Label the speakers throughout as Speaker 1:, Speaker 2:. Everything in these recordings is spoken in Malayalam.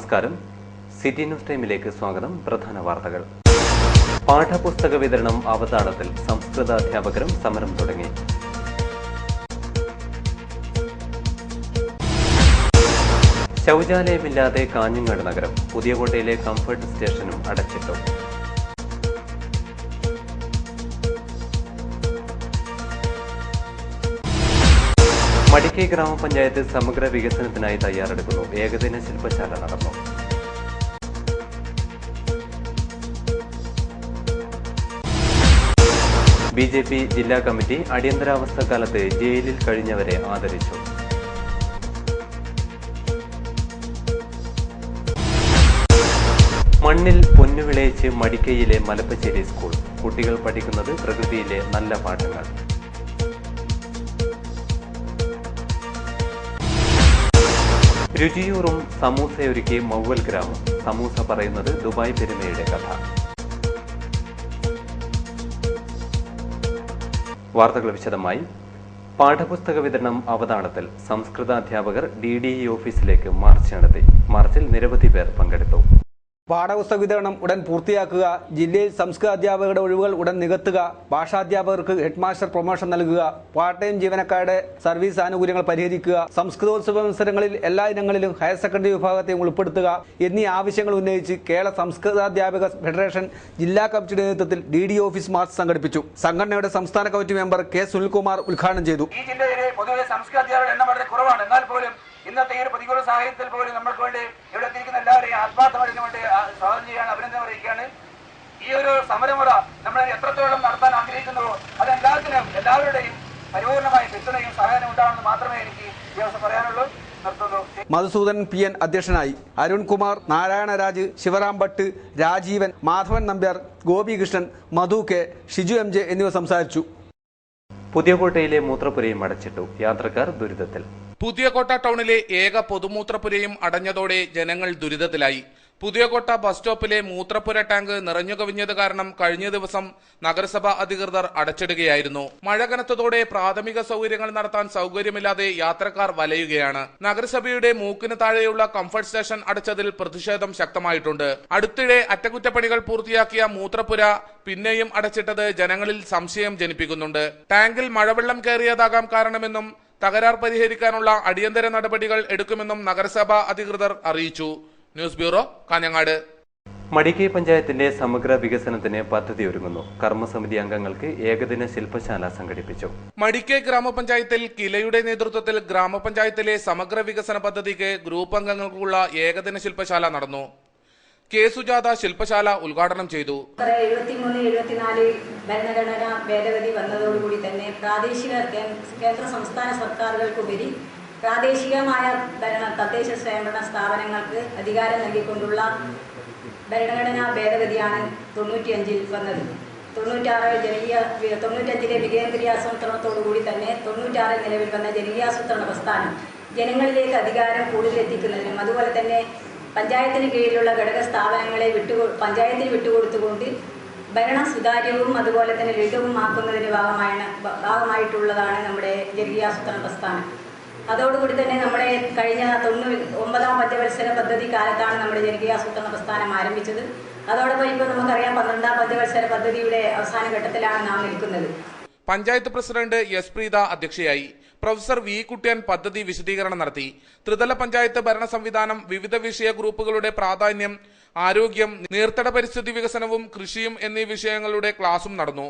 Speaker 1: നമസ്കാരം. സിറ്റി ന്യൂസ് ടൈമിലേക്ക് സ്വാഗതം. പ്രധാന വാർത്തകൾ. പാഠപുസ്തക വിതരണം അവതാളത്തിൽ. സംസ്കൃത അധ്യാപകരും സമരം തുടങ്ങി. ശൗചാലയമില്ലാതെ കാഞ്ഞങ്ങാട് നഗരം. പുതിയകോട്ടയിലെ കംഫർട്ട് സ്റ്റേഷനും അടച്ചിട്ടു. മടിക്കൈ ഗ്രാമപഞ്ചായത്ത് സമഗ്ര വികസനത്തിനായി തയ്യാറെടുക്കുന്നു. ഏകദിന ശില്പശാല നടന്നു. ബിജെപി ജില്ലാ കമ്മിറ്റി അടിയന്തരാവസ്ഥ കാലത്ത് ജയിലിൽ കഴിഞ്ഞവരെ ആദരിച്ചു. മണ്ണിൽ പൊന്നുവിളയിച്ച് മടിക്കൈയിലെ മലപ്പച്ചേരി സ്കൂൾ. കുട്ടികൾ പഠിക്കുന്നത് പ്രകൃതിയിലെ നല്ല പാഠങ്ങൾ. രുചിയൂറും സമൂസയൊരുക്കി മൗവൽ ഗ്രാമം. സമൂസ പറയുന്നത് ദുബായ് പെരുമയുടെ കഥ. വാർത്തകൾ വിശദമായി. പാഠപുസ്തക വിതരണം അവതാളത്തിൽ. സംസ്കൃത അധ്യാപകർ DDE ഓഫീസിലേക്ക് മാർച്ച് നടത്തി. മാർച്ചിൽ നിരവധി പേർ പങ്കെടുത്തു.
Speaker 2: പാഠപുസ്തക വിതരണം ഉടൻ പൂർത്തിയാക്കുക, ജില്ലയിൽ സംസ്കൃത അധ്യാപകരുടെ ഒഴിവുകൾ ഉടൻ നികത്തുക, ഭാഷാധ്യാപകർക്ക് ഹെഡ്മാസ്റ്റർ പ്രൊമോഷൻ നൽകുക, പാർട്ട് ടൈം ജീവനക്കാരുടെ സർവീസ് ആനുകൂല്യങ്ങൾ പരിഹരിക്കുക, സംസ്കൃതോത്സവ മത്സരങ്ങളിൽ എല്ലാ ഇനങ്ങളിലും ഹയർ സെക്കൻഡറി വിഭാഗത്തെയും ഉൾപ്പെടുത്തുക എന്നീ ആവശ്യങ്ങൾ ഉന്നയിച്ച് കേരള സംസ്കൃതാധ്യാപക ഫെഡറേഷൻ ജില്ലാ കമ്മിറ്റിയുടെ നേതൃത്വത്തിൽ DDE ഓഫീസ് മാർച്ച് സംഘടിപ്പിച്ചു. സംഘടനയുടെ സംസ്ഥാന കമ്മിറ്റി മെമ്പർ K. സുനിൽകുമാർ ഉദ്ഘാടനം ചെയ്തു.
Speaker 3: ഈ ജില്ലയിലെ പൊതുവെ സംസ്കൃത അധ്യാപകരുടെ എണ്ണം വളരെ കുറവാണ്. എന്നാൽ പോലും ഇന്നത്തെ ഈ ഒരു പ്രതികൂല സാഹചര്യത്തിൽ പോലും നമ്മൾക്ക് വേണ്ടി ഇവിടെ എത്തിയിരിക്കുന്ന എല്ലാവരെയും ആത്മാർത്ഥമായിട്ട് വേണ്ടി സ്വാഗതം ചെയ്യാൻ അഭിനന്ദനം അറിയിക്കുകയാണ്. ഈ ഒരു സമരമുറ നമ്മൾ എത്രത്തോളം നടത്താൻ ആഗ്രഹിക്കുന്നുവോ അതെല്ലാത്തിനും എല്ലാവരുടെയും പരിപൂർണമായ പിന്തുണയും സഹായവും ഉണ്ടാവണമെന്ന് മാത്രമേ എനിക്ക് ഈ അവസരം പറയാനുള്ളൂ.
Speaker 2: മധുസൂദൻ PN അധ്യക്ഷനായി. അരുൺകുമാർ, നാരായണരാജ്, ശിവറാം ഭട്ട്, രാജീവൻ, മാധവൻ നമ്പ്യാർ, ഗോപികൃഷ്ണൻ, മധു K, ഷിജു MJ എന്നിവർ സംസാരിച്ചു.
Speaker 1: പുതിയകോട്ടയിലെ മൂത്രപ്പുരയും അടച്ചിട്ടു. യാത്രക്കാർ ദുരിതത്തിൽ.
Speaker 4: പുതിയകോട്ട ടൗണിലെ ഏക പൊതുമൂത്രപ്പുരയും അടഞ്ഞതോടെ ജനങ്ങൾ ദുരിതത്തിലായി. പുതിയകോട്ട ബസ് സ്റ്റോപ്പിലെ മൂത്രപ്പുര ടാങ്ക് നിറഞ്ഞുകവിഞ്ഞത് കാരണം കഴിഞ്ഞ ദിവസം നഗരസഭ അധികൃതർ അടച്ചിടുകയായിരുന്നു. മഴ കനത്തതോടെ പ്രാഥമിക സൗകര്യങ്ങൾ നടത്താൻ സൗകര്യമില്ലാതെ യാത്രക്കാർ വലയുകയാണ്. നഗരസഭയുടെ മൂക്കിന് താഴെയുള്ള കംഫർട്ട് സ്റ്റേഷൻ അടച്ചതിൽ പ്രതിഷേധം ശക്തമായിട്ടുണ്ട്. അടുത്തിടെ അറ്റകുറ്റപ്പണികൾ പൂർത്തിയാക്കിയ മൂത്രപ്പുര പിന്നെയും അടച്ചിട്ടത് ജനങ്ങളിൽ സംശയം ജനിപ്പിക്കുന്നുണ്ട്. ടാങ്കിൽ മഴവെള്ളം കയറിയതാകാം കാരണമെന്നും തകരാർ പരിഹരിക്കാനുള്ള അടിയന്തര നടപടികൾ എടുക്കുമെന്നും നഗരസഭ അധികൃതർ അറിയിച്ചു. News bureau, Kanhangad.
Speaker 1: മടിക്കൈ പഞ്ചായത്തിന്റെ സമഗ്ര വികസനത്തിന് പദ്ധതി ഒരുങ്ങുന്നു. കർമ്മസമിതി അംഗങ്ങൾക്ക് ഏകദിന ശില്പശാല സംഘടിപ്പിച്ചു.
Speaker 4: മടിക്കൈ ഗ്രാമപഞ്ചായത്തിൽ കിലയുടെ നേതൃത്വത്തിൽ ഗ്രാമപഞ്ചായത്തിലെ സമഗ്ര വികസന പദ്ധതിക്ക് ഗ്രൂപ്പ് അംഗങ്ങൾക്കുള്ള ഏകദിന ശില്പശാല നടന്നു. K. സുജാത ശില്പശാല ഉദ്ഘാടനം ചെയ്തു.
Speaker 5: 73-74 ഭരണഘടനാ ഭേദഗതി വന്നതോടുകൂടി തന്നെ പ്രാദേശിക കേന്ദ്ര സംസ്ഥാന സർക്കാരുകൾക്കുപരി പ്രാദേശികമായ തദ്ദേശ സ്വയംഭരണ സ്ഥാപനങ്ങൾക്ക് അധികാരം നൽകിക്കൊണ്ടുള്ള ഭരണഘടനാ ഭേദഗതിയാണ് 95-ൽ വന്നത്. 95-ലെ വികേന്ദ്രീയാസൂത്രണത്തോടുകൂടി തന്നെ 96-ൽ നിലവിൽ വന്ന ജനകീയാസൂത്രണ പ്രസ്ഥാനം ജനങ്ങളിലേക്ക് അധികാരം കൂടുതൽ എത്തിക്കുന്നതിനും അതുപോലെ തന്നെ പഞ്ചായത്തിന് കീഴിലുള്ള ഘടക സ്ഥാപനങ്ങളെ പഞ്ചായത്തിന് വിട്ടുകൊടുത്തുകൊണ്ട് ഭരണം സുതാര്യവും അതുപോലെ തന്നെ ലളിതവുമാക്കുന്നതിന് ഭാഗമായിട്ടുള്ളതാണ് നമ്മുടെ ജനകീയാസൂത്രണ പ്രസ്ഥാനം. അതോടുകൂടി തന്നെ നമ്മുടെ കഴിഞ്ഞ 99-ാം പഞ്ചവത്സര പദ്ധതി കാലത്താണ് നമ്മുടെ ജനകീയാസൂത്രണ പ്രസ്ഥാനം ആരംഭിച്ചത്. അതോടൊപ്പം ഇപ്പോൾ നമുക്കറിയാം 12-ാം പഞ്ചവത്സര പദ്ധതിയുടെ അവസാന ഘട്ടത്തിലാണ് നാം നിൽക്കുന്നത്.
Speaker 4: Panchayat president S. പ്രീത അധ്യക്ഷയായി. Professor V. കുട്ട്യൻ പദ്ധതി വിശദീകരണം നടത്തി. ത്രിതല പഞ്ചായത്ത് ഭരണ സംവിധാനം, വിവിധ വിഷയ ഗ്രൂപ്പുകളുടെ പ്രാധാന്യം, ആരോഗ്യം, നീർത്തട പരിസ്ഥിതി വികസനവും കൃഷിയും എന്നീ വിഷയങ്ങളുടെ ക്ലാസും നടന്നു.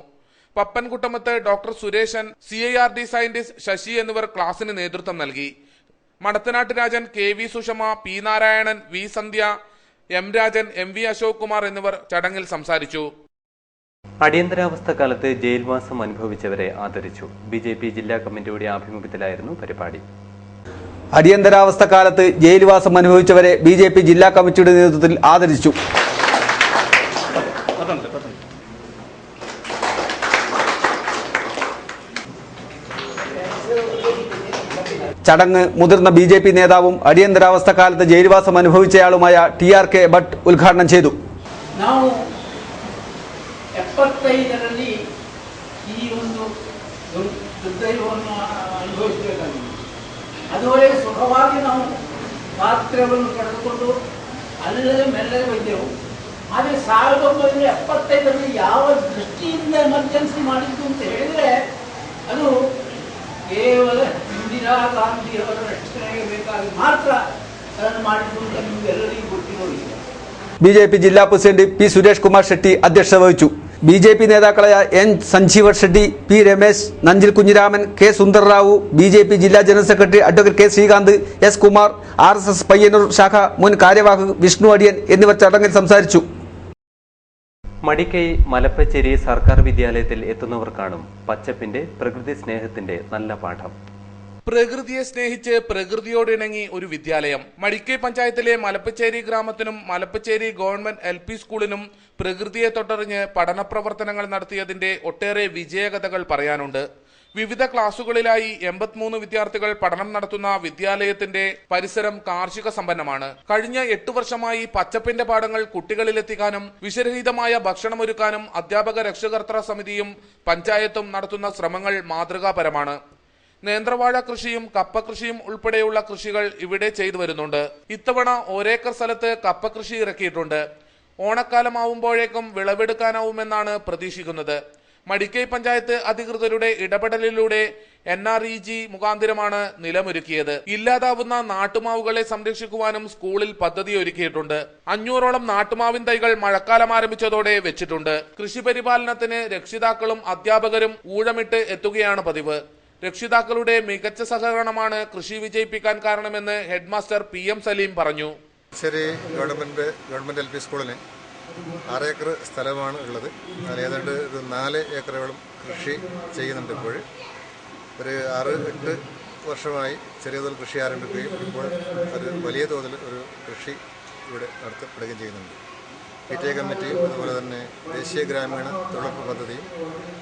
Speaker 4: Pappankuttamath doctor Sureshan, CIRD scientist Sasi എന്നിവർ ക്ലാസിന് നേതൃത്വം നൽകി. മടത്തനാട്ട് Rajan, KV Sushma, P. Narayanan, V. സന്ധ്യ, M. രാജൻ, MV. അശോക് കുമാർ എന്നിവർ ചടങ്ങിൽ സംസാരിച്ചു.
Speaker 1: അടിയന്തരാവസ്ഥ കാലത്ത് ജയിൽവാസം അനുഭവിച്ചവരെ ആദരിച്ചു. BJP ജില്ലാ കമ്മിറ്റിയുടെ ആഭിമുഖ്യത്തിലായിരുന്നു പരിപാടി.
Speaker 2: അടിയന്തരാവസ്ഥ കാലത്ത് ജയിൽവാസം അനുഭവിച്ചവരെ BJP ജില്ലാ കമ്മിറ്റിയുടെ നേതൃത്വത്തിൽ ആദരിച്ചു. ചടങ്ങ് മുതിർന്ന BJP നേതാവും അടിയന്തരാവസ്ഥ കാലത്ത് ജയിൽവാസം അനുഭവിച്ചയാളുമായ TRK ഭട്ട് ഉദ്ഘാടനം ചെയ്തു.
Speaker 6: ನಾವು 75ರಲ್ಲಿ ಈ ಒಂದು ದುರ್ದೈವವನ್ನು ಅನುಭವಿಸಬೇಕಾಗಿದೆ. ಅದುವರೆಗೆ ಸುಖವಾಗಿ ನಾವು ಸ್ವಾತಂತ್ರ್ಯವನ್ನು ಪಡೆದುಕೊಂಡು ಅಲ್ಲದೆ ಮೆಲ್ಲಗೆ ವೈದ್ಯರು. ಆದರೆ 1975 ಯಾವ ದೃಷ್ಟಿಯಿಂದ ಎಮರ್ಜೆನ್ಸಿ ಮಾಡಿದ್ದು ಅಂತ ಹೇಳಿದರೆ ಅದು ಕೇವಲ ಇಂದಿರಾ ಗಾಂಧಿಯವರ ರಕ್ಷಣೆಗೆ ಬೇಕಾಗಿ ಮಾತ್ರ ಅದನ್ನು ಮಾಡಿದ್ದು ಅಂತ ನಿಮಗೆಲ್ಲರಿಗೂ ಗೊತ್ತಿರೋದಿಲ್ಲ.
Speaker 2: ബിജെപി ജില്ലാ പ്രസിഡന്റ് പി സുരേഷ് കുമാർ ഷെട്ടി അധ്യക്ഷത വഹിച്ചു. ബിജെപി നേതാക്കളായ N Sanjeevar Shetty, P Ramesh, Nanchil Kunhiraman, K Sundar Rao, BJP ജില്ലാ general secretary advocate K Sreekanth, S Kumar, RSS Payyanur ശാഖ മുൻ കാര്യവാഹ് വിഷ്ണു അടിയൻ എന്നിവർ ചടങ്ങിൽ സംസാരിച്ചു.
Speaker 1: മടിക്കൈ മലപ്പച്ചേരി സർക്കാർ വിദ്യാലയത്തിൽ എത്തുന്നവർക്കാണ് പച്ചപ്പിന്റെ പ്രകൃതി സ്നേഹത്തിന്റെ നല്ല പാഠം.
Speaker 4: പ്രകൃതിയെ സ്നേഹിച്ച് പ്രകൃതിയോടിണങ്ങി ഒരു വിദ്യാലയം. മടിക്കൈ പഞ്ചായത്തിലെ മലപ്പച്ചേരി ഗ്രാമത്തിനും മലപ്പച്ചേരി ഗവൺമെന്റ് LP സ്കൂളിനും പ്രകൃതിയെ തൊട്ടറിഞ്ഞ് പഠന പ്രവർത്തനങ്ങൾ നടത്തിയതിന്റെ ഒട്ടേറെ വിജയകഥകൾ പറയാനുണ്ട്. വിവിധ ക്ലാസുകളിലായി 83 വിദ്യാർത്ഥികൾ പഠനം നടത്തുന്ന വിദ്യാലയത്തിന്റെ പരിസരം കാർഷിക സമ്പന്നമാണ്. കഴിഞ്ഞ 8 വർഷമായി പച്ചപ്പിന്റെ പാഠങ്ങൾ കുട്ടികളിലെത്തിക്കാനും വിഷരഹിതമായ ഭക്ഷണമൊരുക്കാനും അധ്യാപക രക്ഷകർത്തൃ സമിതിയും പഞ്ചായത്തും നടത്തുന്ന ശ്രമങ്ങൾ മാതൃകാപരമാണ്. നേന്ത്രവാഴ കൃഷിയും കപ്പ കൃഷിയും ഉൾപ്പെടെയുള്ള കൃഷികൾ ഇവിടെ ചെയ്തു വരുന്നുണ്ട്. ഇത്തവണ ഒരേക്കർ സ്ഥലത്ത് കപ്പ കൃഷി ഇറക്കിയിട്ടുണ്ട്. ഓണക്കാലമാവുമ്പോഴേക്കും വിളവെടുക്കാനാവുമെന്നാണ് പ്രതീക്ഷിക്കുന്നത്. മടിക്കൈ പഞ്ചായത്ത് അധികൃതരുടെ ഇടപെടലിലൂടെ NREG മുഖാന്തിരമാണ് നിലമൊരുക്കിയത്. ഇല്ലാതാവുന്ന നാട്ടുമാവുകളെ സംരക്ഷിക്കുവാനും സ്കൂളിൽ പദ്ധതി ഒരുക്കിയിട്ടുണ്ട്. 500ഓളം നാട്ടുമാവിൻ തൈകൾ മഴക്കാലം ആരംഭിച്ചതോടെ വെച്ചിട്ടുണ്ട്. കൃഷി പരിപാലനത്തിന് രക്ഷിതാക്കളും അധ്യാപകരും ഊഴമിട്ട് എത്തുകയാണ് പതിവ്. രക്ഷിതാക്കളുടെ മികച്ച സഹകരണമാണ് കൃഷി വിജയിപ്പിക്കാൻ കാരണമെന്ന് ഹെഡ്മാസ്റ്റർ PM സലീം പറഞ്ഞു.
Speaker 7: ശരി, ഗവൺമെന്റ് LP സ്കൂളിന് 6 ഏക്കർ സ്ഥലമാണ് ഉള്ളത്. അതിൽ ഏതാണ്ട് ഒരു 4 ഏക്കറോളം കൃഷി ചെയ്യുന്നുണ്ട്. ഇപ്പോൾ ഒരു 6-8 വർഷമായി ചെറിയ തോതിൽ കൃഷി ആരംഭിക്കുകയും ഇപ്പോൾ ഒരു വലിയ തോതിൽ ഒരു കൃഷി ഇവിടെ നടത്തപ്പെടുകയും ചെയ്യുന്നുണ്ട്. PTA കമ്മിറ്റിയും അതുപോലെ തന്നെ ദേശീയ ഗ്രാമീണ തൊഴിലുറപ്പ് പദ്ധതിയും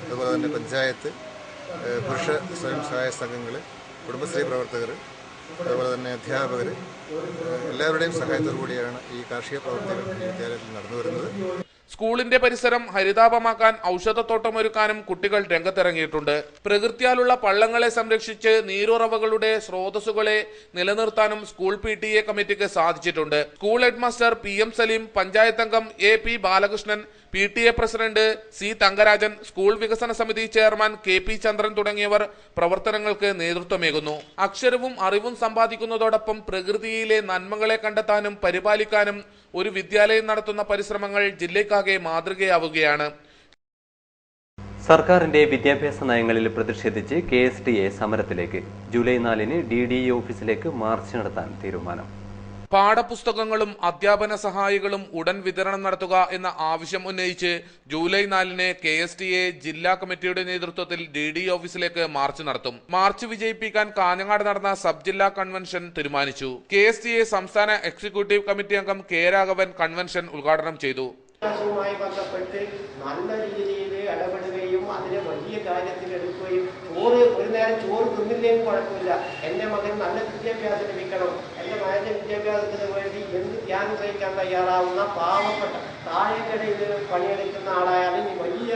Speaker 7: അതുപോലെ തന്നെ പഞ്ചായത്ത്, പുരുഷ സ്വയം സഹായ സംഘങ്ങൾ, കുടുംബശ്രീ പ്രവർത്തകർ, അതുപോലെ തന്നെ അധ്യാപകർ എല്ലാവരുടെയും സഹായത്തോടു കൂടിയാണ് ഈ കാർഷിക പ്രവർത്തനങ്ങൾ ഈ വിദ്യാലയത്തിൽ നടന്നു വരുന്നത്.
Speaker 4: സ്കൂളിന്റെ പരിസരം ഹരിതാപമാക്കാൻ ഔഷധത്തോട്ടമൊരുക്കാനും കുട്ടികൾ രംഗത്തിറങ്ങിയിട്ടുണ്ട്. പ്രകൃതിയാലുള്ള പള്ളങ്ങളെ സംരക്ഷിച്ച് നീരുറവകളുടെ സ്രോതസ്സുകളെ നിലനിർത്താനും സ്കൂൾ PTA കമ്മിറ്റിക്ക് സാധിച്ചിട്ടുണ്ട്. School headmaster PM Salim, panchayat അംഗം AP Balakrishnan, PTA president C Thankarajan, school വികസന സമിതി ചെയർമാൻ KP ചന്ദ്രൻ തുടങ്ങിയവർ പ്രവർത്തനങ്ങൾക്ക് നേതൃത്വമേകുന്നു. അക്ഷരവും അറിവും സമ്പാദിക്കുന്നതോടൊപ്പം പ്രകൃതിയിലെ നന്മകളെ കണ്ടെത്താനും പരിപാലിക്കാനും ഒരു വിദ്യാലയം നടത്തുന്ന പരിശ്രമങ്ങൾ ജില്ലയ്ക്കാകെ മാതൃകയാവുകയാണ്.
Speaker 1: സർക്കാരിന്റെ വിദ്യാഭ്യാസ നയങ്ങളിൽ പ്രതിഷേധിച്ച് KSTA സമരത്തിലേക്ക്. ജൂലൈ 4-ന് DDE ഓഫീസിലേക്ക് മാർച്ച് നടത്താൻ തീരുമാനം.
Speaker 4: പാഠപുസ്തകങ്ങളും അധ്യാപന സഹായികളും ഉടൻ വിതരണം നടത്തുക എന്ന ആവശ്യം ഉന്നയിച്ച് ജൂലൈ 4-ന് KSTA ജില്ലാ കമ്മിറ്റിയുടെ നേതൃത്വത്തിൽ DDE ഓഫീസിലേക്ക് മാർച്ച് നടത്തും. മാർച്ച് വിജയിപ്പിക്കാൻ കാഞ്ഞങ്ങാട് നടന്ന സബ് ജില്ലാ കൺവെൻഷൻ തീരുമാനിച്ചു. KSTA സംസ്ഥാന എക്സിക്യൂട്ടീവ് കമ്മിറ്റി അംഗം K രാഘവൻ കൺവെൻഷൻ ഉദ്ഘാടനം ചെയ്തു.
Speaker 8: ബന്ധപ്പെട്ട് നല്ല രീതിയിൽ ഇടപെടുകയും അതിനെ വലിയ കാര്യത്തിൽ എടുക്കുകയും ഒരു നേരം ചോറ് തിന്നില്ലെങ്കിൽ കുഴപ്പമില്ല, എൻ്റെ മകൻ നല്ല വിദ്യാഭ്യാസം ലഭിക്കണം, എൻ്റെ മകൻ്റെ വിദ്യാഭ്യാസത്തിന് വേണ്ടി എന്ത് ത്യാഗം സഹിക്കാൻ തയ്യാറാവുന്ന പാവപ്പെട്ട താഴേക്കടയിൽ പണിയെടുക്കുന്ന ആളായാലും ഈ വലിയ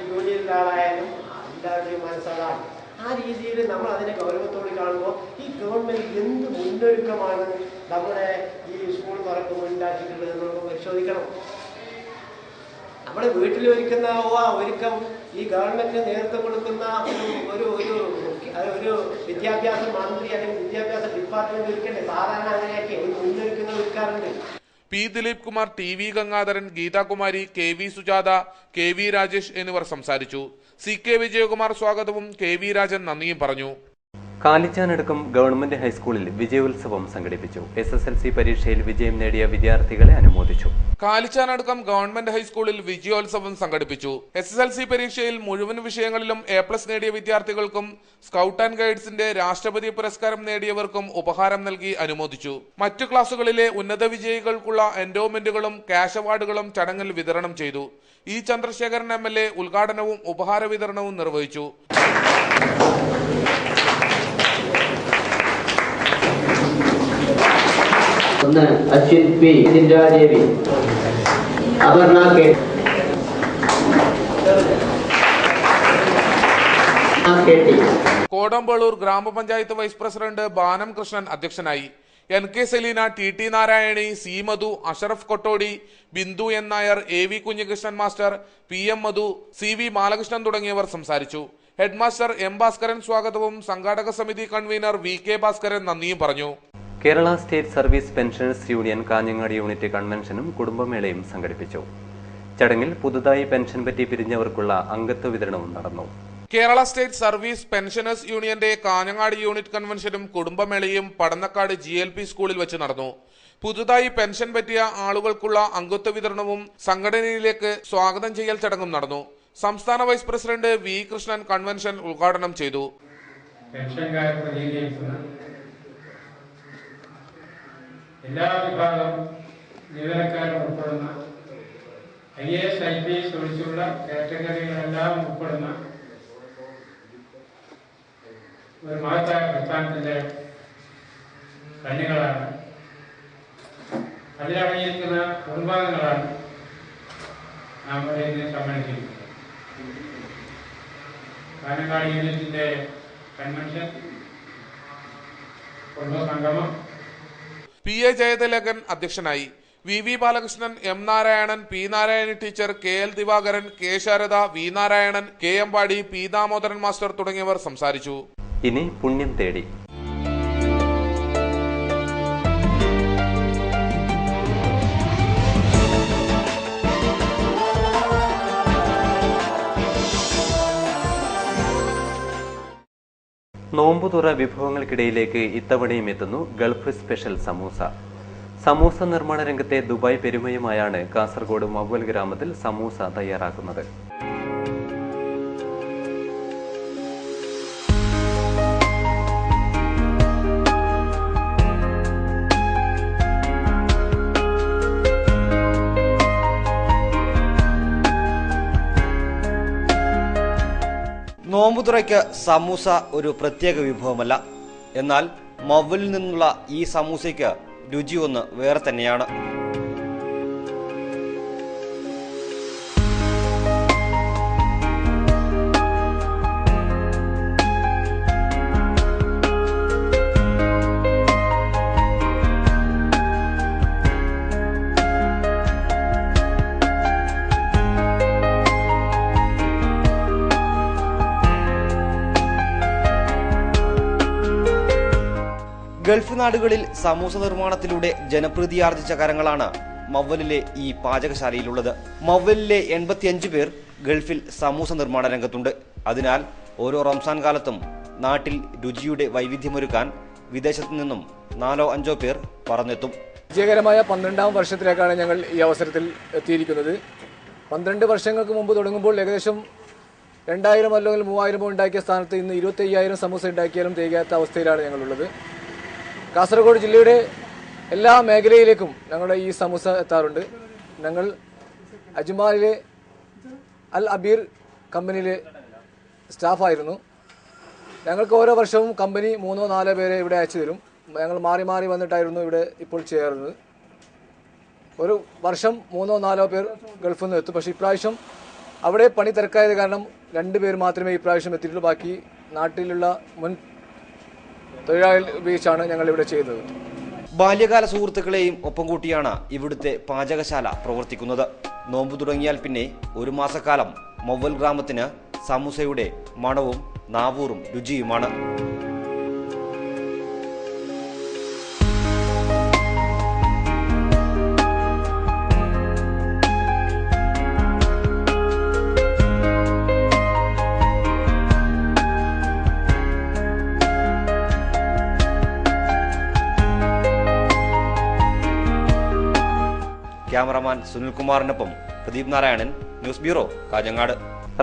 Speaker 8: ജോലിയിലുള്ള ആളായാലും എല്ലാവരുടെയും മനസ്സതാണ്. ആ രീതിയിൽ നമ്മൾ അതിനെ ഗൗരവത്തോടെ കാണുമ്പോൾ ഈ ഗവൺമെൻറ് എന്ത് മുന്നൊരുക്കമാണ് നമ്മുടെ ഈ സ്കൂൾ തുറക്കുമ്പോൾ ഉണ്ടാക്കിയിട്ടുള്ളത് നമുക്ക് പരിശോധിക്കണം. നമ്മുടെ വീട്ടിൽ ഒരുക്കുന്ന ഒരുക്കം ഈ ഗവൺമെന്റിന് നേതൃത്വം കൊടുക്കുന്ന ഒരു വിദ്യാഭ്യാസ മന്ത്രി അല്ലെങ്കിൽ വിദ്യാഭ്യാസ ഡിപ്പാർട്ട്മെന്റ് ഒരുക്കണ്ടേ? സാധാരണ അങ്ങനെയൊക്കെ മുന്നൊരുക്കുന്ന ഒരുക്കാറുണ്ട്.
Speaker 4: P Dileep Kumar, TV Gangadharan, Geethakumari, KV Sujatha, KV Rajesh എന്നിവർ സംസാരിച്ചു. CK വിജയകുമാർ സ്വാഗതവും KV രാജൻ നന്ദിയും പറഞ്ഞു.
Speaker 1: കാലിച്ചാനടുക്കം ഗവൺമെന്റ് ഹൈസ്കൂളിൽ വിജയോത്സവം സംഘടിപ്പിച്ചു. SSLC പരീക്ഷയിൽ വിജയം നേടിയ വിദ്യാർത്ഥികളെ അനുമോദിച്ചു.
Speaker 4: കാലിച്ചാനടുക്കം ഗവൺമെന്റ് ഹൈസ്കൂളിൽ വിജയോത്സവം സംഘടിപ്പിച്ചു. SSLC പരീക്ഷയിൽ മുഴുവൻ വിഷയങ്ങളിലും A+ നേടിയ വിദ്യാർത്ഥികൾക്കും സ്കൗട്ട് ആൻഡ് ഗൈഡ്സിന്റെ രാഷ്ട്രപതി പുരസ്കാരം നേടിയവർക്കും ഉപഹാരം നൽകി അനുമോദിച്ചു. മറ്റു ക്ലാസുകളിലെ ഉന്നത വിജയികൾക്കുള്ള എൻഡോമെന്റുകളും ക്യാഷ് അവാർഡുകളും ചടങ്ങിൽ വിതരണം ചെയ്തു. E ചന്ദ്രശേഖരൻ MLA ഉദ്ഘാടനവും ഉപഹാര വിതരണവും നിർവഹിച്ചു.
Speaker 8: അച്യുത് P, ഇന്ദിരാദേവി, അപർണ K,
Speaker 4: കോടമ്പളൂർ ഗ്രാമപഞ്ചായത്ത് വൈസ് പ്രസിഡന്റ് ബാനം കൃഷ്ണൻ അധ്യക്ഷനായി. NK Selina, TT Narayani, C Madhu, Ashraf Kottodi, Bindu N Nair, AV Kunhikrishnan master, PM Madhu, CV Balakrishnan തുടങ്ങിയവർ സംസാരിച്ചു. ഹെഡ്മാസ്റ്റർ M ഭാസ്കരൻ സ്വാഗതവും സംഘാടക സമിതി കൺവീനർ VK ഭാസ്കരൻ നന്ദിയും പറഞ്ഞു.
Speaker 1: Kerala state service pensioners union Kanhangad unit കൺവെൻഷനും കുടുംബമേളയും സംഘടിപ്പിച്ചു. ചടങ്ങിൽ പുതുതായി പെൻഷൻ പറ്റി പിരിഞ്ഞവർക്കുള്ള അംഗത്വ വിതരണവും നടന്നു.
Speaker 4: കേരള സ്റ്റേറ്റ് സർവീസ് പെൻഷനേഴ്സ് യൂണിയന്റെ കാഞ്ഞങ്ങാട് യൂണിറ്റ് കൺവെൻഷനും കുടുംബമേളയും പടന്നക്കാട് GLP സ്കൂളിൽ വെച്ച് നടന്നു. പുതുതായി പെൻഷൻ പറ്റിയ ആളുകൾക്കുള്ള അംഗത്വ വിതരണവും സംഘടനയിലേക്ക് സ്വാഗതം ചെയ്യൽ ചടങ്ങും നടന്നു. സംസ്ഥാന vice president V Krishnan convention ഉദ്ഘാടനം ചെയ്തു.
Speaker 9: എല്ലാ വിഭാഗം ജീവനക്കാരും ഉൾപ്പെടുന്ന IAS IPS ഒഴിച്ചുള്ള കാറ്റഗറികളെല്ലാം ഉൾപ്പെടുന്ന ഒരു മഹത്തായ പ്രസ്ഥാനത്തിന്റെ കന്യകളാണ്. അതിലടങ്ങിയിരിക്കുന്ന കുടുംബാംഗങ്ങളാണ് നാം ഇന്ന് സമ്മേളിച്ചിരിക്കുന്നത്. കാഞ്ഞങ്ങാട് യൂണിറ്റിന്റെ കൺവെൻഷൻ കുടുംബസംഗമം
Speaker 4: PA ജയതിലകൻ അധ്യക്ഷനായി. VV Balakrishnan, M Narayanan, P Narayani teacher, KL Divakaran, K Sharada, V Narayanan, K Ambadi, P Damodaran master തുടങ്ങിയവർ സംസാരിച്ചു.
Speaker 1: ഇനി പുണ്യം തേടി. നോമ്പുതുറ വിഭവങ്ങൾക്കിടയിലേക്ക് ഇത്തവണയും എത്തുന്നു ഗൾഫ് സ്പെഷ്യൽ സമൂസ. സമൂസ നിർമ്മാണ രംഗത്തെ ദുബായ് പെരുമയുമായാണ് കാസർഗോഡ് മവ്വൽ ഗ്രാമത്തിൽ സമൂസ തയ്യാറാക്കുന്നത്.
Speaker 10: നോമ്പുതുറയ്ക്ക് സമൂസ ഒരു പ്രത്യേക വിഭവമല്ല. എന്നാൽ മവ്വലിൽ നിന്നുള്ള ഈ സമൂസയ്ക്ക് രുചി ഒന്ന് വേറെ തന്നെയാണ്. ഗൾഫ് നാടുകളിൽ സമൂസ നിർമ്മാണത്തിലൂടെ ജനപ്രീതിയാർജിച്ച കരങ്ങളാണ് മവ്വലിലെ ഈ പാചകശാലയിലുള്ളത്. മവ്വലിലെ 85 പേർ ഗൾഫിൽ സമൂസ നിർമ്മാണ രംഗത്തുണ്ട്. അതിനാൽ ഓരോ റംസാൻ കാലത്തും നാട്ടിൽ രുചിയുടെ വൈവിധ്യമൊരുക്കാൻ വിദേശത്തു നിന്നും 4-5 പേർ പറന്നെത്തും.
Speaker 11: വിജയകരമായ 12ാം വർഷത്തിലേക്കാണ് ഞങ്ങൾ ഈ അവസരത്തിൽ എത്തിയിരിക്കുന്നത്. 12 വർഷങ്ങൾക്ക് മുമ്പ് തുടങ്ങുമ്പോൾ ഏകദേശം 2000 അല്ലെങ്കിൽ 3000 ഉണ്ടാക്കിയ സ്ഥാനത്ത് ഇന്ന് 25,000 സമൂസ ഉണ്ടാക്കിയാലും തികയാത്ത അവസ്ഥയിലാണ് ഞങ്ങളുള്ളത്. കാസർഗോഡ് ജില്ലയുടെ എല്ലാ മേഖലയിലേക്കും ഞങ്ങളുടെ ഈ സമൂസ എത്താറുണ്ട്. ഞങ്ങൾ അജ്മാലിലെ അൽ അബീർ കമ്പനിയിലെ സ്റ്റാഫായിരുന്നു. ഞങ്ങൾക്ക് ഓരോ വർഷവും കമ്പനി 3-4 പേരെ ഇവിടെ അയച്ചു തരും. ഞങ്ങൾ മാറി മാറി വന്നിട്ടായിരുന്നു ഇവിടെ ഇപ്പോൾ ചേർന്നത്. ഒരു വർഷം 3-4 പേർ ഗൾഫിൽ നിന്ന് എത്തും. പക്ഷേ ഇപ്രാവശ്യം അവിടെ പണി തിരക്കായത് കാരണം 2 പേർ മാത്രമേ ഇപ്രാവശ്യം എത്തിയിട്ടുള്ളൂ. ബാക്കി നാട്ടിലുള്ള മുൻ തൊഴിലാളി ഉപയോഗിച്ചാണ് ഞങ്ങൾ ഇവിടെ ചെയ്തത്.
Speaker 10: ബാല്യകാല സുഹൃത്തുക്കളെയും ഒപ്പം കൂട്ടിയാണ് ഇവിടുത്തെ പാചകശാല പ്രവർത്തിക്കുന്നത്. നോമ്പ് തുടങ്ങിയാൽ പിന്നെ ഒരു മാസക്കാലം മവ്വൽ ഗ്രാമത്തിന് സമൂസയുടെ മണവും നാവൂറും രുചിയുമാണ്. ക്യാമറമാൻ സുനിൽകുമാറിനൊപ്പം പ്രദീപ് നാരായണൻ, ന്യൂസ് ബ്യൂറോ, കാഞ്ഞങ്ങാട്.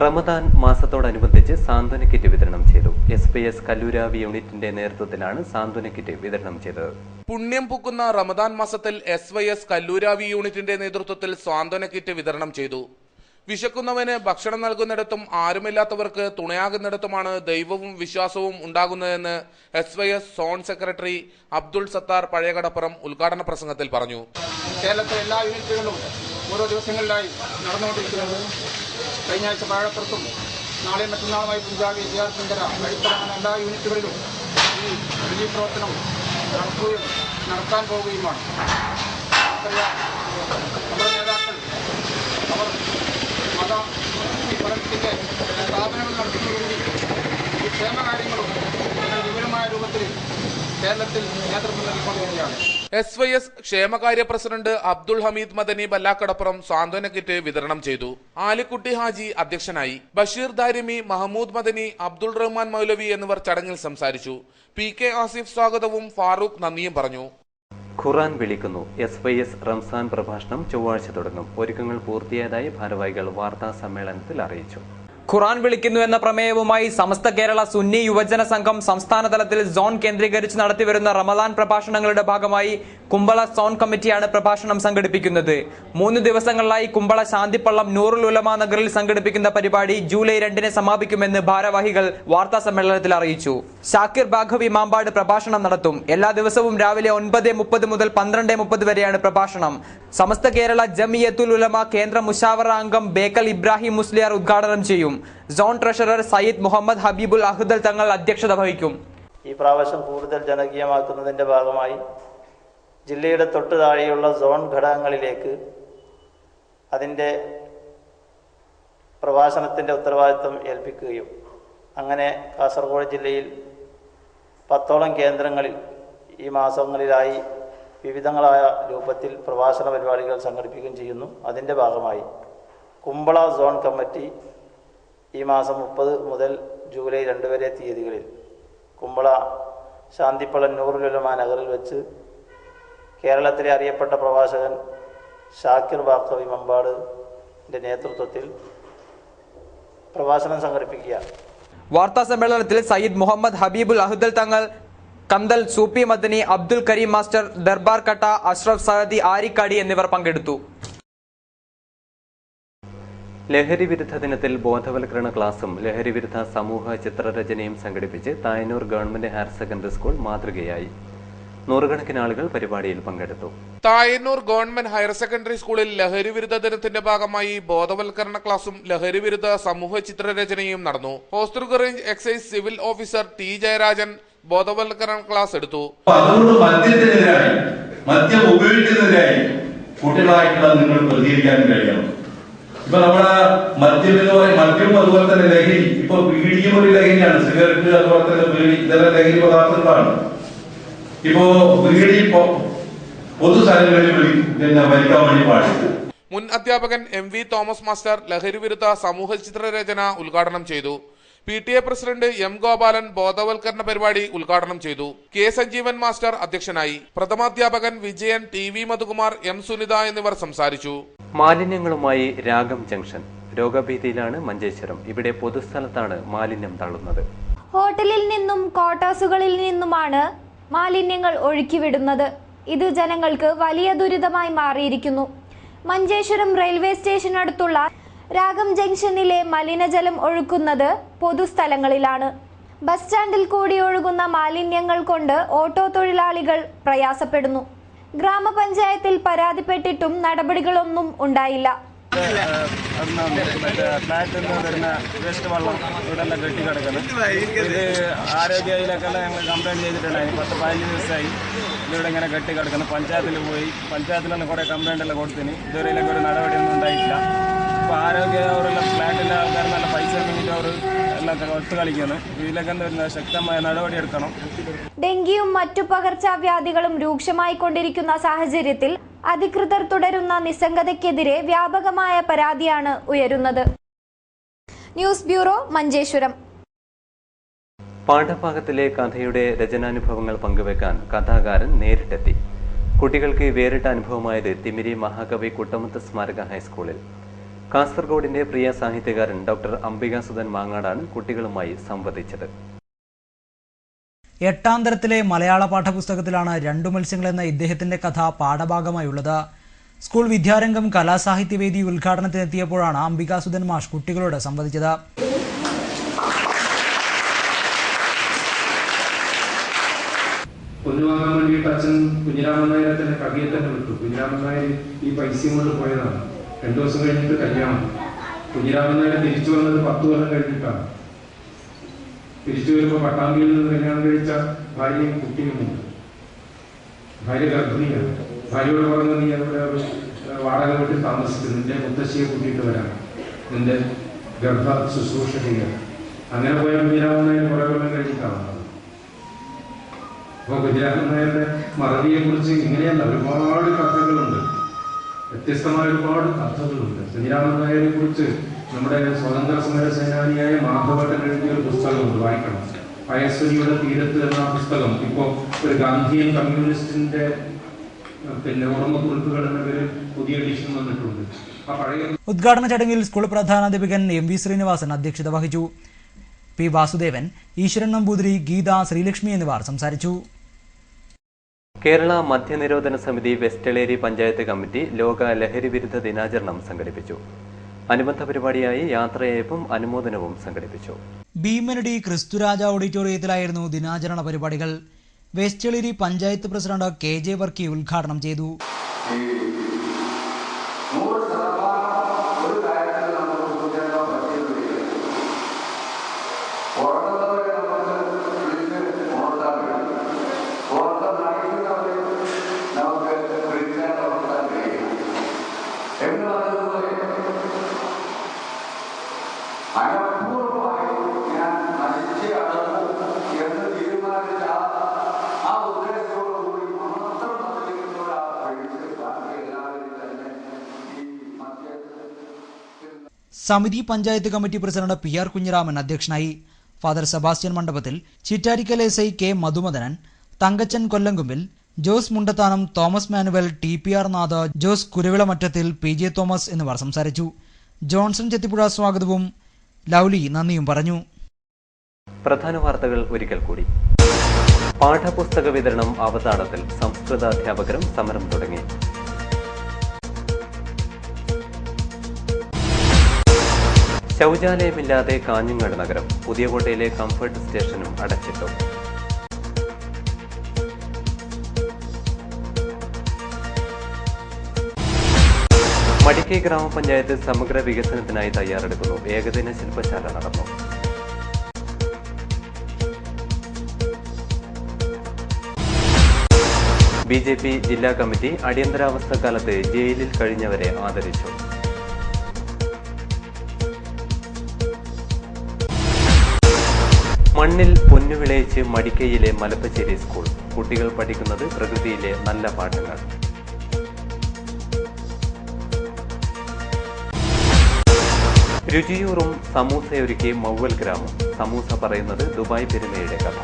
Speaker 1: റമദാൻ മാസത്തോടനുബന്ധിച്ച് സാന്ത്വന കിറ്റ് വിതരണം ചെയ്തു. SPS കല്ലൂരാവി യൂണിറ്റിന്റെ നേതൃത്വത്തിലാണ് സാന്ത്വന കിറ്റ് വിതരണം ചെയ്തത്.
Speaker 4: പുണ്യം പൂക്കുന്ന റമദാൻ മാസത്തിൽ SYS കല്ലൂരാവി യൂണിറ്റിന്റെ നേതൃത്വത്തിൽ സാന്ത്വന കിറ്റ് വിതരണം ചെയ്തു. വിശക്കുന്നവന് ഭക്ഷണം നൽകുന്നിടത്തും ആരുമില്ലാത്തവർക്ക് തുണയാകുന്നിടത്തുമാണ് ദൈവവും വിശ്വാസവും ഉണ്ടാകുന്നതെന്ന് SYS zone secretary Abdul Sathar Pazhayakadappuram ഉദ്ഘാടന പ്രസംഗത്തിൽ പറഞ്ഞു.
Speaker 12: കേരളത്തിലെ എല്ലാ യൂണിറ്റുകളും ഓരോ ദിവസങ്ങളിലായി നടന്നുകൊണ്ടിരിക്കുന്നത്. കഴിഞ്ഞ ആഴ്ച പാഴപ്പുറത്തും നാളെയും മറ്റന്നാളുമായി പുഞ്ചാവി, ജിയാർസിങ്കര, വഴിത്തറ എല്ലാ യൂണിറ്റുകളിലും ഈ റിലീഫ് പ്രവർത്തനം നടത്താൻ പോവുകയുമാണ്. നമ്മുടെ നേതാക്കൾ അവർ മത പഠനത്തിൻ്റെ സ്ഥാപനങ്ങൾ നടത്തുന്നതിലൂടെ ഈ ക്ഷേമകാര്യങ്ങളും വിപുലമായ രൂപത്തിൽ കേരളത്തിൽ നേതൃത്വം നൽകിക്കൊണ്ടിരിക്കുകയാണ്.
Speaker 4: SYS ക്ഷേമകാര്യ പ്രസിഡന്റ് അബ്ദുൾ ഹമീദ് മദനി ബല്ലാക്കടപ്പുറം സാന്ത്വന കിറ്റ് വിതരണം ചെയ്തു. ആലിക്കുട്ടി ഹാജി അധ്യക്ഷനായി. ബഷീർ ദാരിമി, മഹമ്മൂദ് മദനി, അബ്ദുൾ റഹ്മാൻ മൗലവി എന്നിവർ ചടങ്ങിൽ സംസാരിച്ചു. PK ആസിഫ് സ്വാഗതവും ഫാറൂഖ് നന്ദിയും പറഞ്ഞു.
Speaker 1: ഖുർആൻ വിളിക്കുന്നു. SYS റംസാൻ പ്രഭാഷണം ചൊവ്വാഴ്ച തുടങ്ങും. ഒരുക്കങ്ങൾ പൂർത്തിയായതായി ഭാരവാഹികൾ വാർത്താ സമ്മേളനത്തിൽ അറിയിച്ചു.
Speaker 13: ഖുർആൻ വിളിക്കുന്നു എന്ന പ്രമേയവുമായി സമസ്ത കേരള സുന്നി യുവജന സംഘം സംസ്ഥാന തലത്തിൽ സോൺ കേന്ദ്രീകരിച്ച് നടത്തിവരുന്ന റമദാൻ പ്രഭാഷണങ്ങളുടെ ഭാഗമായി കുമ്പള സോൺ കമ്മിറ്റിയാണ് പ്രഭാഷണം സംഘടിപ്പിക്കുന്നത്. 3 ദിവസങ്ങളിലായി കുമ്പള ശാന്തിപ്പള്ളം നൂറുൽ ഉലമ നഗറിൽ സംഘടിപ്പിക്കുന്ന പരിപാടി ജൂലൈ 2-ന് സമാപിക്കുമെന്ന് ഭാരവാഹികൾ വാർത്താ സമ്മേളനത്തിൽ അറിയിച്ചു. ഷാക്കിർ ബാഘവി മാമ്പാട് പ്രഭാഷണം നടത്തും. എല്ലാ ദിവസവും രാവിലെ 9:30 മുതൽ 12:30 വരെയാണ് പ്രഭാഷണം. സമസ്ത കേരള ജമിയത്തുൽ ഉലമ കേന്ദ്ര മുഷാവറ അംഗം ബേക്കൽ ഇബ്രാഹിം മുസ്ലിയാർ ഉദ്ഘാടനം ചെയ്യും. സോൺ ട്രഷറർ സയ്യിദ് മുഹമ്മദ് ഹബീബുൽ അഹ്ദൽ തങ്ങൾ അധ്യക്ഷത വഹിക്കും.
Speaker 14: ഈ പ്രാവശ്യം കൂടുതൽ ജനകീയമാക്കുന്നതിന്റെ ഭാഗമായി ജില്ലയുടെ തൊട്ടു താഴെയുള്ള സോൺ ഘടകങ്ങളിലേക്ക് അതിൻ്റെ പ്രഭാഷണത്തിൻ്റെ ഉത്തരവാദിത്വം ഏൽപ്പിക്കുകയും അങ്ങനെ കാസർഗോഡ് ജില്ലയിൽ 10ഓളം കേന്ദ്രങ്ങളിൽ ഈ മാസങ്ങളിലായി വിവിധങ്ങളായ രൂപത്തിൽ പ്രഭാഷണ പരിപാടികൾ സംഘടിപ്പിക്കുകയും ചെയ്യുന്നു. അതിൻ്റെ ഭാഗമായി കുമ്പള സോൺ കമ്മിറ്റി ഈ മാസം 30 മുതൽ ജൂലൈ 2 വരെ തീയതികളിൽ കുമ്പള ശാന്തിപ്പള്ളൻ നൂറുൽ ഉലമ നഗറിൽ വെച്ച് കേരളത്തിലെ അറിയപ്പെട്ട പ്രഭാഷകൻ ഷാക്കിർ ബാഘവി മമ്പാടിൻ്റെ നേതൃത്വത്തിൽ പ്രഭാഷണം സംഘടിപ്പിക്കുകയാണ്.
Speaker 13: വാർത്താ സമ്മേളനത്തിൽ സയ്യിദ് മുഹമ്മദ് ഹബീബുൽ അഹ്ദൽ തങ്ങൾ, കന്തൽ സൂപ്പി മദനി, അബ്ദുൽ കരീം മാസ്റ്റർ, ദർബാർ കട്ട, അഷ്റഫ് സഅദി, ആരിക്കാടി എന്നിവർ പങ്കെടുത്തു.
Speaker 1: ലഹരി വിരുദ്ധ ദിനത്തിൽ ബോധവൽക്കരണ ക്ലാസും ലഹരി വിരുദ്ധ സമൂഹ ചിത്രരചനയും സംഘടിപ്പിച്ച് Thayannur government higher secondary school മാതൃകയായി. 100കണക്കിന് ആളുകൾ പരിപാടിയിൽ പങ്കെടുത്തു.
Speaker 4: തായന്നൂർ ഗവൺമെന്റ് ഹയർ സെക്കൻഡറി സ്കൂളിൽ ലഹരി വിരുദ്ധ ദിനത്തിന്റെ ഭാഗമായി ബോധവൽക്കരണ ക്ലാസും ലഹരി വിരുദ്ധ സമൂഹ ചിത്രരചനയും നടന്നു. Hosdurg range excise civil officer T Jayarajan ബോധവൽക്കരണ ക്ലാസ് എടുത്തു.
Speaker 15: മദ്യം ഉപയോഗിക്കുന്നതിനായി കുട്ടികളായിട്ടുള്ള നിങ്ങൾ പ്രതികരിക്കാൻ കഴിയണം. ഇപ്പൊ നമ്മുടെ മദ്യം അതുപോലെ തന്നെ ലഹരി, ഇപ്പൊ ബീഡിയും ഒരു ലഹരിയാണ്, സിഗരറ്റ് അതുപോലെ തന്നെ ബീഡി ഇതെല്ലാം ലഹരി പദാർത്ഥങ്ങളാണ്. ഇപ്പോ ബീഡി പൊതുസ്ഥലങ്ങളിൽ വലിക്കാൻ വേണ്ടി പാടില്ല.
Speaker 4: മുൻ അധ്യാപകൻ MV തോമസ് മാസ്റ്റർ ലഹരി വിരുദ്ധ സമൂഹ ചിത്രരചന ഉദ്ഘാടനം ചെയ്തു. PTA പ്രസിഡന്റ് M ഗോപാലൻ ബോധവൽക്കരണ പരിപാടി ഉദ്ഘാടനം ചെയ്തു. K സഞ്ജീവൻ മാസ്റ്റർ അധ്യക്ഷനായി. പ്രഥമാധ്യാപകൻ വിജയൻ, TV മധുകുമാർ, M സുനിത എന്നിവർ സംസാരിച്ചു.
Speaker 1: മാലിന്യങ്ങളുമായി രാഗം ജംഗ്ഷൻ. രോഗഭീതിയിലാണ് മഞ്ചേശ്വരം. ഇവിടെ പൊതുസ്ഥലത്താണ് മാലിന്യം തള്ളുന്നത്.
Speaker 16: ഹോട്ടലിൽ നിന്നും ക്വാർട്ടേഴ്സുകളിൽ നിന്നുമാണ് മാലിന്യങ്ങൾ ഒഴുക്കിവിടുന്നത്. ഇത് ജനങ്ങൾക്ക് വലിയ ദുരിതമായി മാറിയിരിക്കുന്നു. മഞ്ചേശ്വരം റെയിൽവേ സ്റ്റേഷനടുത്തുള്ള രാഗം ജംഗ്ഷനിലെ മലിനജലം ഒഴുക്കുന്നത് പൊതുസ്ഥലങ്ങളിലാണ്. ബസ് സ്റ്റാൻഡിൽ കൂടി ഒഴുകുന്ന മാലിന്യങ്ങൾ കൊണ്ട് ഓട്ടോ തൊഴിലാളികൾ പ്രയാസപ്പെടുന്നു. ഗ്രാമപഞ്ചായത്തിൽ പരാതിപ്പെട്ടിട്ടും നടപടികളൊന്നും ഉണ്ടായില്ല.
Speaker 17: ഫ്ലാറ്റിൽ നിന്ന് വരുന്ന വേസ്റ്റ് വെള്ളം ഇവിടെ കെട്ടി കിടക്കുന്നു. ഇത് ആരോഗ്യയിലൊക്കെ ഞങ്ങൾ കംപ്ലയിൻറ്റ് ചെയ്തിട്ടുണ്ടായിരുന്നു. 10-15 ദിവസമായി ഇതിവിടെ ഇങ്ങനെ കെട്ടി കിടക്കുന്നു. പഞ്ചായത്തിൽ പോയി, പഞ്ചായത്തിലൊന്നും കുറേ കംപ്ലയിൻ്റ് എല്ലാം കൊടുത്തിന്. ഇതുവരെയിലൊക്കെ ഒരു നടപടിയൊന്നും ഉണ്ടായിട്ടില്ല. ഇപ്പോൾ ആരോഗ്യ അവരെല്ലാം ഫ്ലാറ്റിൻ്റെ ആൾക്കാർ നല്ല പൈസ ഉണ്ടെങ്കിൽ അവർ എല്ലാം ഒത്തു കളിക്കുന്നു. ഇതിലൊക്കെ എന്താ ശക്തമായ നടപടി എടുക്കണം.
Speaker 16: ഡെങ്കിയും മറ്റു പകർച്ചവ്യാധികളും രൂക്ഷമായി കൊണ്ടിരിക്കുന്ന സാഹചര്യത്തിൽ അധികൃതർ തുടരുന്ന നിസ്സംഗതയ്ക്കെതിരെ വ്യാപകമായ പരാതിയാണ് ഉയരുന്നത്. News bureau, Manjeshwaram.
Speaker 1: പാഠഭാഗത്തിലെ കഥയുടെ രചനാനുഭവങ്ങൾ പങ്കുവെക്കാൻ കഥാകാരൻ നേരിട്ടെത്തി. കുട്ടികൾക്ക് വേറിട്ട അനുഭവമായത് തിമിരി മഹാകവി കുട്ടമുത്ത് സ്മാരക ഹൈസ്കൂളിൽ. കാസർഗോഡിന്റെ പ്രിയ സാഹിത്യകാരൻ ഡോക്ടർ അംബികാസുധൻ മാങ്ങാടാണ് കുട്ടികളുമായി സംവദിച്ചത്.
Speaker 18: 8ാം തരത്തിലെ മലയാള പാഠപുസ്തകത്തിലാണ് രണ്ടു മത്സ്യങ്ങൾ എന്ന ഇദ്ദേഹത്തിന്റെ കഥ പാഠഭാഗമായുള്ളത്. സ്കൂൾ വിദ്യാരംഗം കലാസാഹിത്യവേദി ഉദ്ഘാടനത്തിനെത്തിയപ്പോഴാണ് അംബികാസുധൻ മാഷ് കുട്ടികളോട് സംവദിച്ചത്.
Speaker 9: പൊന്നുവാങ്ങാൻ വേണ്ടിയിട്ട് അച്ഛൻ കുഞ്ഞിരാമൻ നായരെ തന്നെ കവിയെ തന്നെ വിട്ടു. കുഞ്ഞിരാമൻ നായർ ഈ പൈസയും കൊണ്ട് പോയതാണ്. 2 ദിവസം കഴിഞ്ഞിട്ട് കല്യാണം. കുഞ്ഞിരാമൻ നായരെ തിരിച്ചു വന്നത് 10 കൊല്ലം കഴിഞ്ഞിട്ടാണ്. തിരിച്ചു വരുമ്പോൾ പട്ടാമ്പിയിൽ നിന്ന് കല്യാണം കഴിച്ച ഭാര്യയും കുട്ടിയുമുണ്ട്. ഭാര്യ ഗർഭിണിയാണ്. ഭാര്യയോട് പറഞ്ഞു, നീ അവിടെ വാടക വീട്ടിൽ താമസിക്കുന്നു, നിന്റെ മുത്തശ്ശിയെ കൂട്ടിയിട്ട് വരാം, നിന്റെ ഗർഭ ശുശ്രൂഷ ചെയ്യാം. അങ്ങനെ പോയ കുഞ്ഞിരാമൻ നായർ കുറെ കൊല്ലം കഴിഞ്ഞിട്ടാണ്. അപ്പോൾ കുഞ്ഞിരാമൻ നായരുടെ മറവിയെ കുറിച്ച് ഇങ്ങനെയല്ല ഒരുപാട് കഥകളുണ്ട്, വ്യത്യസ്തമായ ഒരുപാട് കഥകളുണ്ട്. കുഞ്ഞിരാമൻ നായരെ കുറിച്ച് നമ്മുടെ സ്വാതന്ത്ര്യ സമര സേനാനിയായ മാധവട്ടൻ എഴുതിയ ഒരു പുസ്തകമുണ്ട്, വായിക്കണം. പയസ്വരിയുടെ തീരത്ത് എന്ന പുസ്തകം ഇപ്പോൾ ഒരു ഗാന്ധിയൻ കമ്മ്യൂണിസ്റ്റിന്റെ ഓർമ്മക്കുറിപ്പുകൾ എന്ന പേരിൽ പുതിയ എഡിഷൻ വന്നിട്ടുണ്ട്. ആ പഴയ
Speaker 18: ഉദ്ഘാടന ചടങ്ങിൽ സ്കൂൾ പ്രധാനാധ്യാപകൻ MV ശ്രീനിവാസൻ അധ്യക്ഷത വഹിച്ചു. P വാസുദേവൻ, ഈശ്വരൻ നമ്പൂതിരി, ഗീത, ശ്രീലക്ഷ്മി എന്നിവർ സംസാരിച്ചു.
Speaker 1: കേരള മദ്യനിരോധന സമിതി വെസ്റ്റളേരി പഞ്ചായത്ത് കമ്മിറ്റി ലോക ലഹരി വിരുദ്ധ ദിനാചരണം സംഘടിപ്പിച്ചു. അനുബന്ധ പരിപാടിയായി യാത്രയയപ്പും അനുമോദനവും സംഘടിപ്പിച്ചു.
Speaker 18: ഭീമനടി ക്രിസ്തുരാജ ഓഡിറ്റോറിയത്തിലായിരുന്നു ദിനാചരണ പരിപാടികൾ. വെസ്റ്റളേരി പഞ്ചായത്ത് പ്രസിഡന്റ് KJ വർക്കി ഉദ്ഘാടനം ചെയ്തു. സമിതി panchayat committee president PR Kunhiraman അധ്യക്ഷനായി. Father Sebastian Mandapathil, Chittarikkal SI K മധുമദനൻ, Thankachan Kollankumbil, Jose Mundathanam, Thomas Manuel, TPR Nath, Jose Kuruvilamattathil, PJ Thomas എന്നിവർ സംസാരിച്ചു. ജോൺസൺ ചെത്തിപ്പുഴ സ്വാഗതവും ലൗലി നന്ദിയും പറഞ്ഞു.
Speaker 1: പ്രധാന വാർത്തകൾ ഒരിക്കൽ കൂടി. പാഠപുസ്തക വിതരണം അവതാളത്തിൽ, സംസ്കൃത അധ്യാപകരും സമരം തുടങ്ങി. ശൗചാലയമില്ലാതെ കാഞ്ഞങ്ങാട് നഗരം, പുതിയകോട്ടയിലെ കംഫർട്ട് സ്റ്റേഷനും അടച്ചിട്ടു. മടിക്കൈ ഗ്രാമപഞ്ചായത്ത് സമഗ്ര വികസനത്തിനായി തയ്യാറെടുക്കുന്നു. ഏകദിന ശില്പശാല നടന്നു. BJP ജില്ലാ കമ്മിറ്റി അടിയന്തരാവസ്ഥ കാലത്ത് ജയിലിൽ കഴിഞ്ഞവരെ ആദരിച്ചു. മണ്ണിൽ പൊന്നുവിളയിച്ച് മടിക്കൈയിലെ മലപ്പച്ചേരി സ്കൂൾ, കുട്ടികൾ പഠിക്കുന്നത് പ്രകൃതിയിലെ നല്ല പാഠങ്ങൾ. രുചിയൂറും സമൂസയൊരുക്കി മൗവൽ ഗ്രാമം, സമൂസ പറയുന്നത് ദുബായ് പെരുമയുടെ കഥ.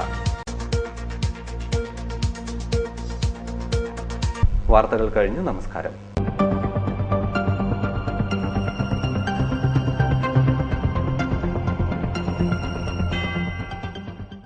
Speaker 1: വാർത്തകൾ കഴിഞ്ഞു. നമസ്കാരം.